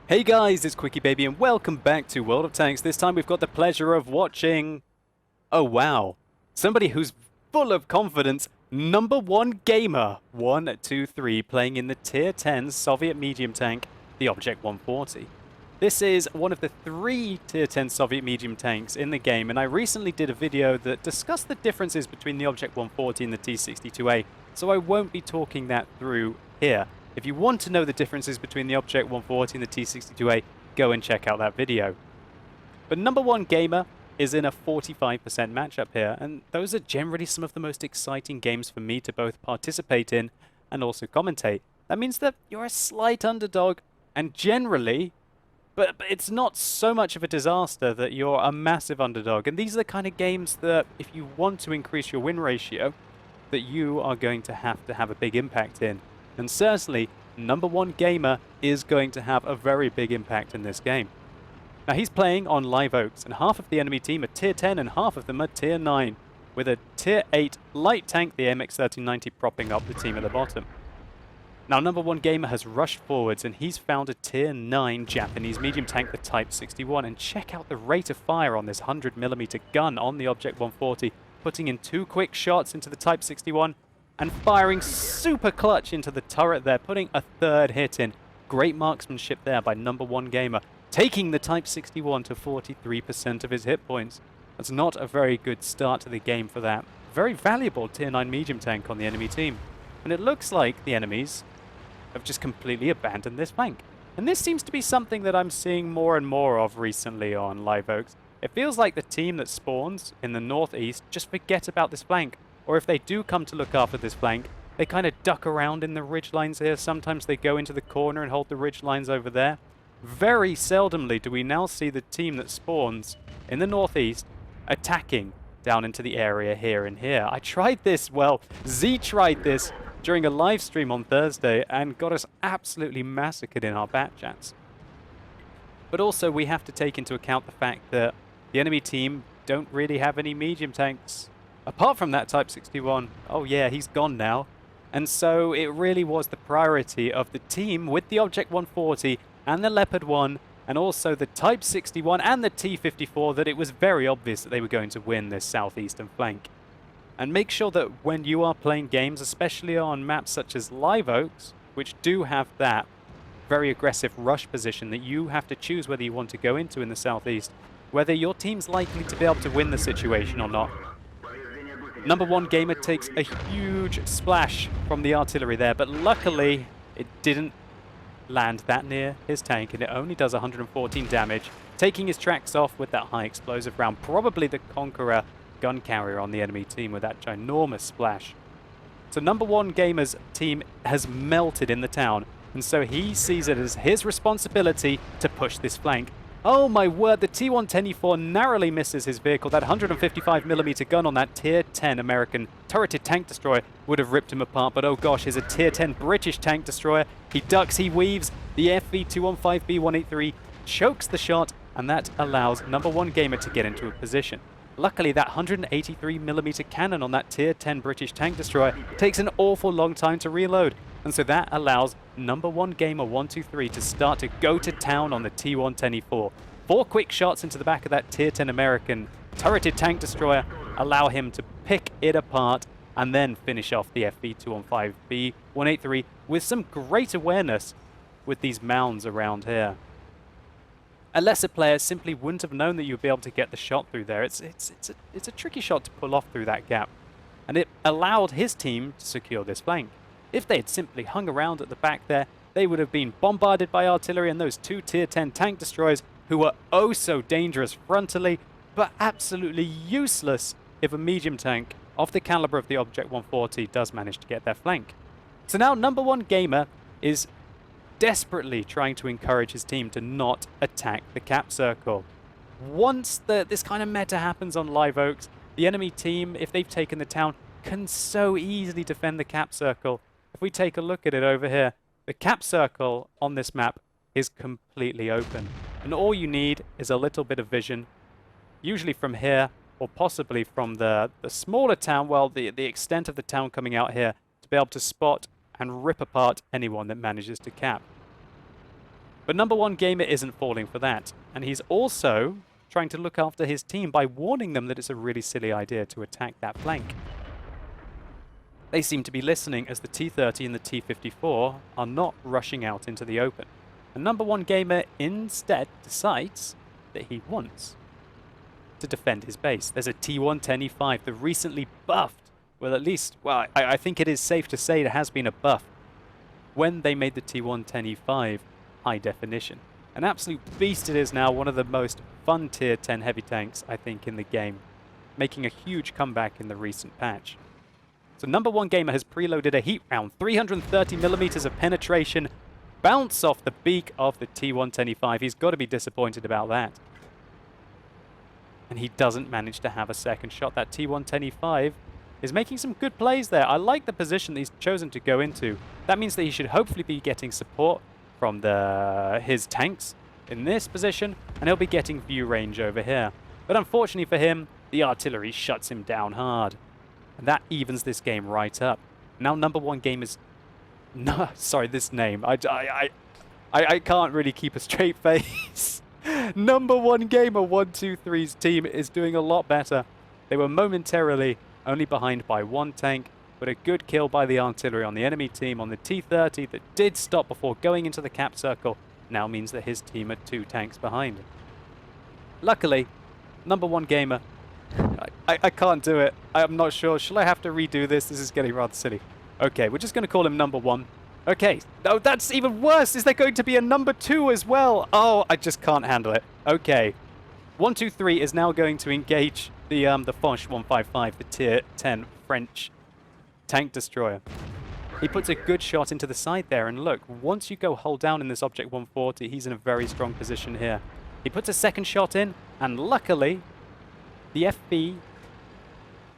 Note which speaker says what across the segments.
Speaker 1: Hey guys, it's QuickyBaby and welcome back to World of Tanks. This time we've got the pleasure of watching... Oh wow. Somebody who's full of confidence. Number one gamer. 1, 2, 3, playing in the Tier 10 Soviet medium tank, the Object 140. This is one of the 3 Tier 10 Soviet medium tanks in the game, and I recently did a video that discussed the differences between the Object 140 and the T62A, so I won't be talking that through here. If you want to know the differences between the Object 140 and the T62A, go and check out that video. But number one gamer is in a 45% matchup here, and those are generally some of the most exciting games for me to both participate in and also commentate. That means that you're a slight underdog, and generally, but it's not so much of a disaster that you're a massive underdog. And these are the kind of games that, if you want to increase your win ratio, that you are going to have a big impact in. And certainly, number one gamer is going to have a very big impact in this game. Now he's playing on Live Oaks, and half of the enemy team are Tier 10 and half of them are Tier 9, with a Tier 8 light tank, the MX-1390, propping up the team at the bottom. Now number one gamer has rushed forwards, and he's found a Tier 9 Japanese medium tank, the Type 61, and check out the rate of fire on this 100mm gun on the Object 140, putting in 2 quick shots into the Type 61, and firing super clutch into the turret there, putting a 3rd hit in. Great marksmanship there by number one gamer, taking the Type 61 to 43% of his hit points. That's not a very good start to the game for that very valuable Tier 9 medium tank on the enemy team. And it looks like the enemies have just completely abandoned this flank. And this seems to be something that I'm seeing more and more of recently on Live Oaks. It feels like the team that spawns in the northeast just forget about this flank. Or if they do come to look after this flank, they kind of duck around in the ridge lines here. Sometimes they go into the corner and hold the ridge lines over there. Very seldomly do we now see the team that spawns in the northeast attacking down into the area here and here. I tried this, well, Z tried this during a live stream on Thursday and got us absolutely massacred in our bat chats. But also we have to take into account the fact that the enemy team don't really have any medium tanks. Apart from that Type 61, oh yeah, he's gone now. And so it really was the priority of the team with the Object 140 and the Leopard 1 and also the Type 61 and the T54 that it was very obvious that they were going to win this southeastern flank. And make sure that when you are playing games, especially on maps such as Live Oaks, which do have that very aggressive rush position that you have to choose whether you want to go into in the southeast, whether your team's likely to be able to win the situation or not. Number one gamer takes a huge splash from the artillery there, but luckily it didn't land that near his tank, and it only does 114 damage, taking his tracks off with that high explosive round. Probably the Conqueror gun carrier on the enemy team with that ginormous splash. So number one gamer's team has melted in the town, and so he sees it as his responsibility to push this flank. Oh my word, the T10 narrowly misses his vehicle. That 155mm gun on that Tier 10 American turreted tank destroyer would have ripped him apart, but oh gosh, here's a Tier 10 British tank destroyer. He ducks, he weaves, the FV215B183 chokes the shot, and that allows number one gamer to get into a position. Luckily, that 183mm cannon on that Tier 10 British tank destroyer takes an awful long time to reload. And so that allows number one gamer 123 to start to go to town on the T10. 4 quick shots into the back of that Tier 10 American turreted tank destroyer allow him to pick it apart and then finish off the FV215B183 with some great awareness with these mounds around here. A lesser player simply wouldn't have known that you'd be able to get the shot through there. It's a tricky shot to pull off through that gap. And it allowed his team to secure this flank. If they had simply hung around at the back there, they would have been bombarded by artillery and those 2 Tier 10 tank destroyers who were oh so dangerous frontally, but absolutely useless if a medium tank of the caliber of the Object 140 does manage to get their flank. So now number one gamer is desperately trying to encourage his team to not attack the cap circle. Once this kind of meta happens on Live Oaks, the enemy team, if they've taken the town, can so easily defend the cap circle. If we take a look at it over here, the cap circle on this map is completely open. And all you need is a little bit of vision, usually from here, or possibly from the smaller town, well, the extent of the town coming out here, to be able to spot and rip apart anyone that manages to cap. But number one gamer isn't falling for that. And he's also trying to look after his team by warning them that it's a really silly idea to attack that flank. They seem to be listening as the T30 and the T54 are not rushing out into the open. And number one gamer instead decides that he wants to defend his base. There's a T10 E5, the recently buffed, well at least, well I think it is safe to say it has been a buff when they made the T10 E5 high definition. An absolute beast it is now, one of the most fun tier 10 heavy tanks I think in the game, making a huge comeback in the recent patch. So number one gamer has preloaded a heat round, 330mm of penetration, bounce off the beak of the T10 E5. He's got to be disappointed about that. And he doesn't manage to have a second shot. That T10 E5 is making some good plays there. I like the position that he's chosen to go into. That means that he should hopefully be getting support from his tanks in this position, and he'll be getting view range over here. But unfortunately for him, the artillery shuts him down hard. And that evens this game right up. Now number one game is... No, sorry, this name. I can't really keep a straight face. Number one gamer 123's team is doing a lot better. They were momentarily only behind by one tank, but a good kill by the artillery on the enemy team on the T30 that did stop before going into the cap circle now means that his team are 2 tanks behind. Luckily, number one gamer... I can't do it. I'm not sure. Shall I have to redo this? This is getting rather silly. Okay, we're just going to call him number one. Okay. No, that's even worse. Is there going to be a number 2 as well? Oh, I just can't handle it. Okay. 123 is now going to engage the Foch 155, the tier 10 French tank destroyer. He puts a good shot into the side there, and look, once you go hull down in this object 140, he's in a very strong position here. He puts a second shot in, and luckily, the FB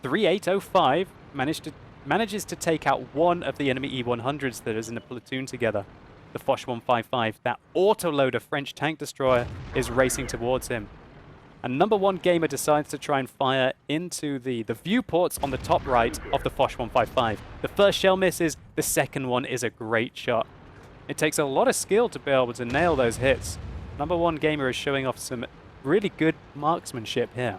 Speaker 1: 3805 manages to take out one of the enemy E100s that is in a platoon together. The Foch 155, that autoloader French tank destroyer, is racing towards him. And number one gamer decides to try and fire into the viewports on the top right of the Foch 155. The first shell misses, the second one is a great shot. It takes a lot of skill to be able to nail those hits. Number one gamer is showing off some really good marksmanship here.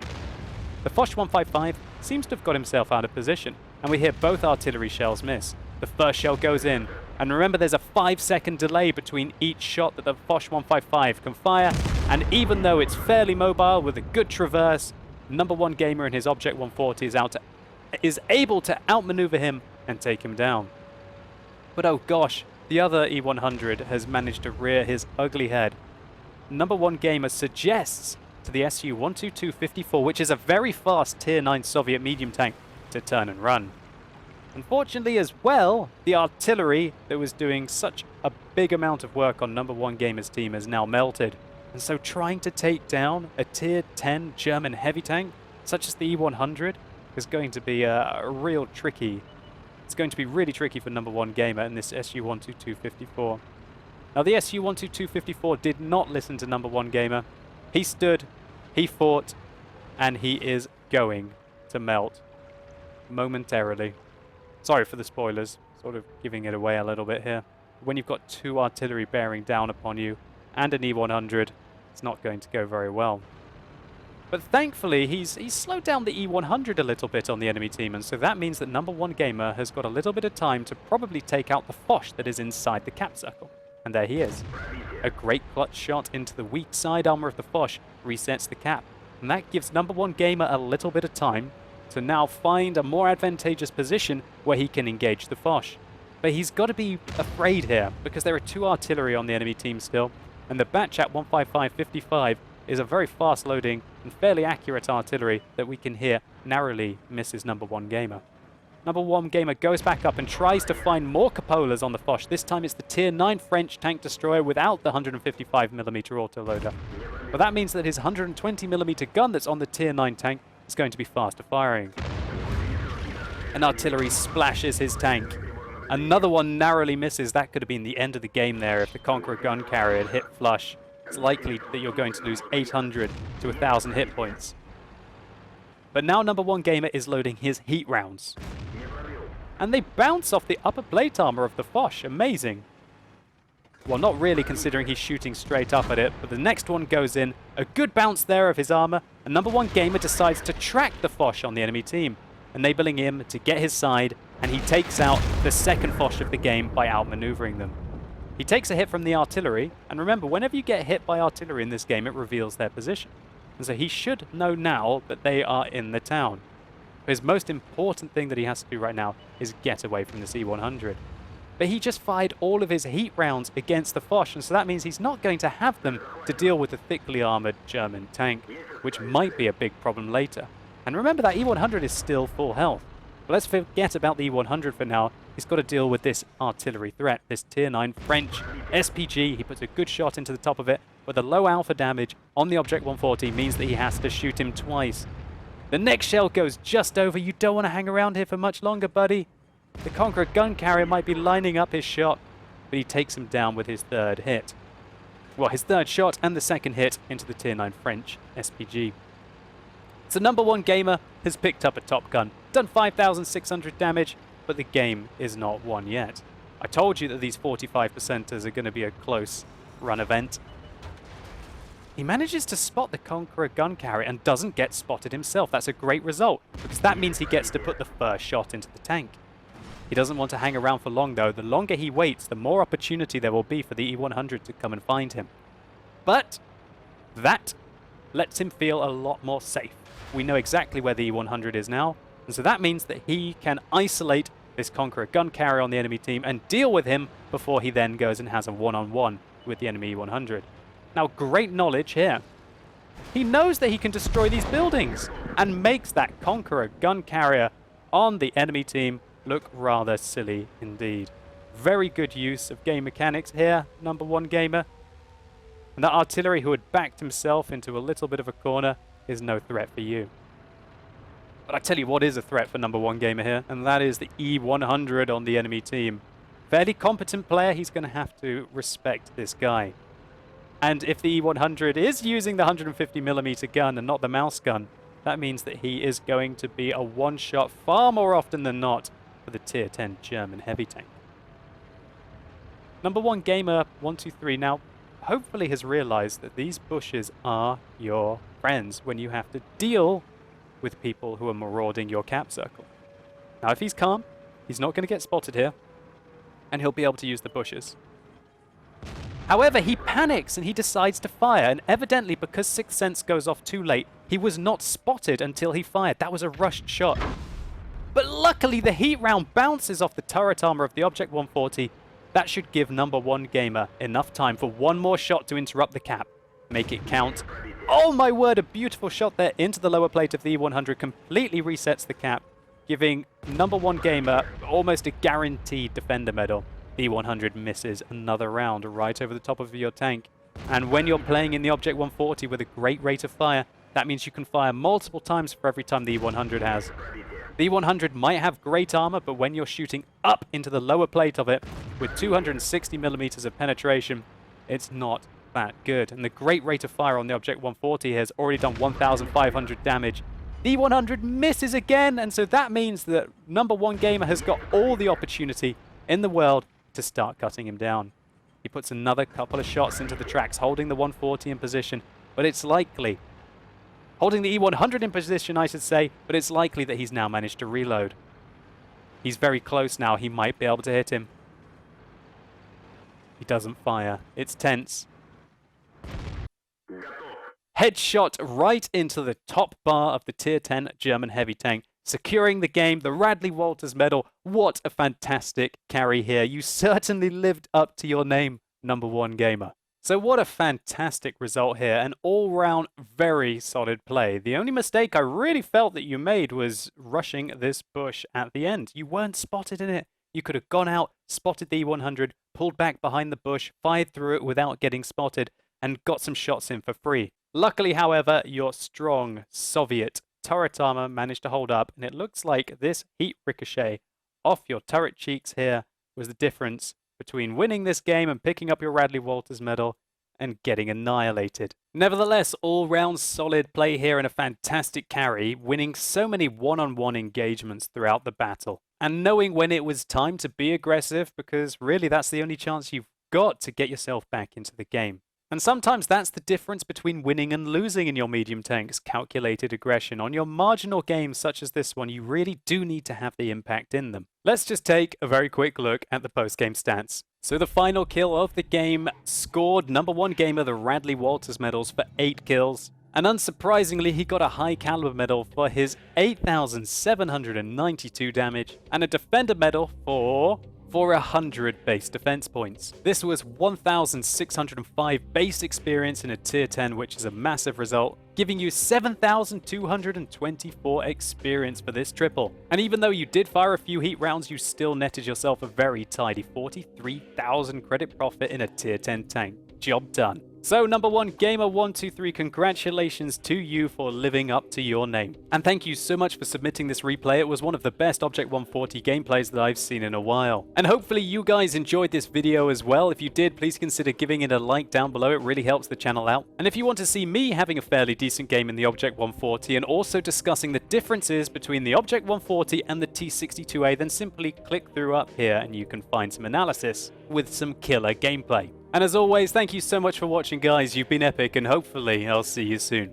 Speaker 1: The Foch 155 seems to have got himself out of position, and we hear both artillery shells miss. The first shell goes in, and remember there's a 5-second delay between each shot that the Foch 155 can fire, and even though it's fairly mobile with a good traverse, number one gamer in his Object 140 is able to outmaneuver him and take him down. But oh gosh, the other E100 has managed to rear his ugly head. Number one gamer suggests to the Su-122-54, which is a very fast tier 9 Soviet medium tank, to turn and run. Unfortunately as well, the artillery that was doing such a big amount of work on number one gamer's team is now melted. And so trying to take down a tier 10 German heavy tank, such as the E100, is going to be real tricky. It's going to be really tricky for number one gamer in this Su-122-54. Now the Su-122-54 did not listen to number one gamer. He stood, he fought, and he is going to melt momentarily. Sorry for the spoilers, sort of giving it away a little bit here. When you've got 2 artillery bearing down upon you and an E100, it's not going to go very well. But thankfully, he's slowed down the E100 a little bit on the enemy team, and so that means that number one gamer has got a little bit of time to probably take out the Foch that is inside the cap circle. And there he is. A great clutch shot into the weak side armor of the Foch resets the cap. And that gives number one gamer a little bit of time to now find a more advantageous position where he can engage the Foch. But he's got to be afraid here, because there are 2 artillery on the enemy team still, and the Batchat 155-55 is a very fast loading and fairly accurate artillery that we can hear narrowly misses number one gamer. Number one gamer goes back up and tries to find more cupolas on the Foch. This time it's the tier 9 French tank destroyer without the 155mm autoloader. But that means that his 120mm gun that's on the tier 9 tank is going to be faster firing. And artillery splashes his tank. Another one narrowly misses. That could have been the end of the game there if the Conqueror gun carrier had hit flush. It's likely that you're going to lose 800 to 1,000 hit points. But now number one gamer is loading his heat rounds. And they bounce off the upper plate armor of the Foch. Amazing. Well, not really, considering he's shooting straight up at it, but the next one goes in. A good bounce there of his armor, and number one gamer decides to track the Foch on the enemy team, enabling him to get his side, and he takes out the second Foch of the game by outmaneuvering them. He takes a hit from the artillery, and remember, whenever you get hit by artillery in this game, it reveals their position. And so he should know now that they are in the town. His most important thing that he has to do right now is get away from this E-100. But he just fired all of his heat rounds against the Foch, and so that means he's not going to have them to deal with the thickly armored German tank, which might be a big problem later. And remember, that E-100 is still full health. But let's forget about the E-100 for now. He's got to deal with this artillery threat, this Tier 9 French SPG. He puts a good shot into the top of it, but the low alpha damage on the Object 140 means that he has to shoot him twice. The next shell goes just over. You don't want to hang around here for much longer, buddy. The Conqueror gun carrier might be lining up his shot, but he takes him down with his third hit. Well, his third shot and the second hit into the Tier 9 French SPG. So number one gamer has picked up a top gun, done 5,600 damage, but the game is not won yet. I told you that these 45%ers are going to be a close run event. He manages to spot the Conqueror gun carrier and doesn't get spotted himself. That's a great result, because that means he gets to put the first shot into the tank. He doesn't want to hang around for long, though. The longer he waits, the more opportunity there will be for the E-100 to come and find him. But that lets him feel a lot more safe. We know exactly where the E-100 is now, and so that means that he can isolate this Conqueror gun carrier on the enemy team and deal with him before he then goes and has a one-on-one with the enemy E-100. Now, great knowledge here. He knows that he can destroy these buildings and makes that Conqueror gun carrier on the enemy team look rather silly indeed. Very good use of game mechanics here, number one gamer. And that artillery, who had backed himself into a little bit of a corner, is no threat for you. But I tell you what is a threat for number one gamer here, and that is the E-100 on the enemy team. Fairly competent player, he's going to have to respect this guy. And if the E-100 is using the 150mm gun and not the mouse gun, that means that he is going to be a one-shot far more often than not for the Tier 10 German heavy tank. Number one gamer 123 now hopefully has realized that these bushes are your friends when you have to deal with people who are marauding your cap circle. Now, if he's calm, he's not going to get spotted here, and he'll be able to use the bushes. However, he panics and he decides to fire, and evidently because Sixth Sense goes off too late, he was not spotted until he fired. That was a rushed shot. But luckily, the heat round bounces off the turret armor of the Object 140. That should give number one gamer enough time for one more shot to interrupt the cap. Make it count. Oh my word, a beautiful shot there into the lower plate of the E-100. Completely resets the cap, giving number one gamer almost a guaranteed defender medal. The E-100 misses another round right over the top of your tank. And when you're playing in the Object 140 with a great rate of fire, that means you can fire multiple times for every time the E-100 has. The E-100 might have great armor, but when you're shooting up into the lower plate of it with 260mm of penetration, it's not that good. And the great rate of fire on the Object 140 has already done 1,500 damage. The E-100 misses again, and so that means that number one gamer has got all the opportunity in the world to start cutting him down. He puts another couple of shots into the tracks, holding the 140 in position, but it's likely, holding the E-100 in position, I should say, but it's likely that he's now managed to reload. He's very close now. He might be able to hit him. He doesn't fire. It's tense. Headshot right into the top bar of the Tier 10 German heavy tank, securing the game, the Radley-Walters medal. What a fantastic carry here. You certainly lived up to your name, number one gamer. So what a fantastic result here, an all-round very solid play. The only mistake I really felt that you made was rushing this bush at the end. You weren't spotted in it. You could have gone out, spotted the E-100, pulled back behind the bush, fired through it without getting spotted, and got some shots in for free. Luckily, however, your strong Soviet turret armor managed to hold up, and it looks like this heat ricochet off your turret cheeks here was the difference between winning this game and picking up your Radley-Walters medal and getting annihilated. Nevertheless, all-round solid play here and a fantastic carry, winning so many one-on-one engagements throughout the battle. And knowing when it was time to be aggressive, because really that's the only chance you've got to get yourself back into the game. And sometimes that's the difference between winning and losing in your medium tanks. Calculated aggression. On your marginal games such as this one, you really do need to have the impact in them. Let's just take a very quick look at the post-game stats. So the final kill of the game scored number 1 gamer the Radley-Walters medals for 8 kills. And unsurprisingly, he got a high caliber medal for his 8,792 damage and a defender medal for 100 base defense points. This was 1,605 base experience in a tier 10, which is a massive result, giving you 7,224 experience for this triple. And even though you did fire a few heat rounds, you still netted yourself a very tidy 43,000 credit profit in a tier 10 tank. Job done. So number 1 gamer 123, congratulations to you for living up to your name. And thank you so much for submitting this replay. It was one of the best Object 140 gameplays that I've seen in a while. And hopefully you guys enjoyed this video as well. If you did, please consider giving it a like down below. It really helps the channel out. And if you want to see me having a fairly decent game in the Object 140 and also discussing the differences between the Object 140 and the T62A, then simply click through up here and you can find some analysis with some killer gameplay. And as always, thank you so much for watching, guys. You've been epic, and hopefully I'll see you soon.